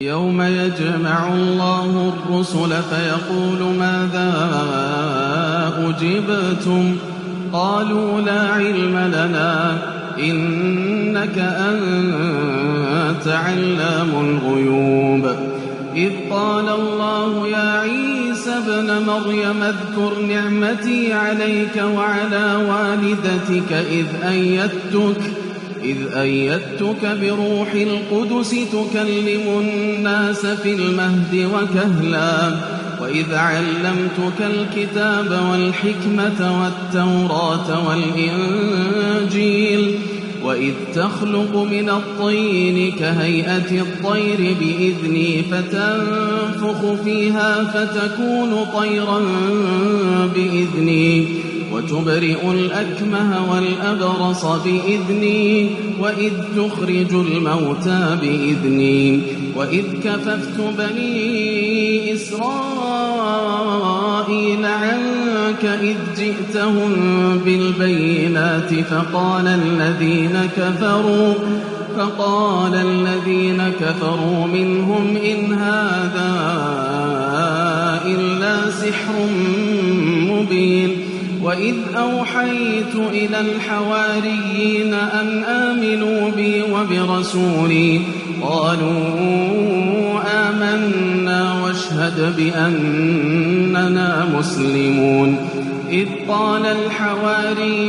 يوم يجمع الله الرسل فيقول ماذا أجبتم قالوا لا علم لنا إنك أنت علام الغيوب إذ قال الله يا عيسى ابن مريم اذكر نعمتي عليك وعلى والدتك إذ أيدتك بروح القدس تكلم الناس في المهد وكهلا وإذ علمتك الكتاب والحكمة والتوراة والإنجيل وإذ تخلق من الطين كهيئة الطير بإذني فتنفخ فيها فتكون طيرا بإذني وتبرئ الأكمه والأبرص بإذني وإذ تخرج الموتى بإذني وإذ كففت بني إسرائيل عنك إذ جئتهم بالبينات فقال الذين كفروا منهم إن هذا إلا سحر مبين وإذ أوحيت إلى الحواريين أن آمنوا بي وبرسولي قالوا آمنا واشهد بأننا مسلمون إذ قال الحواريون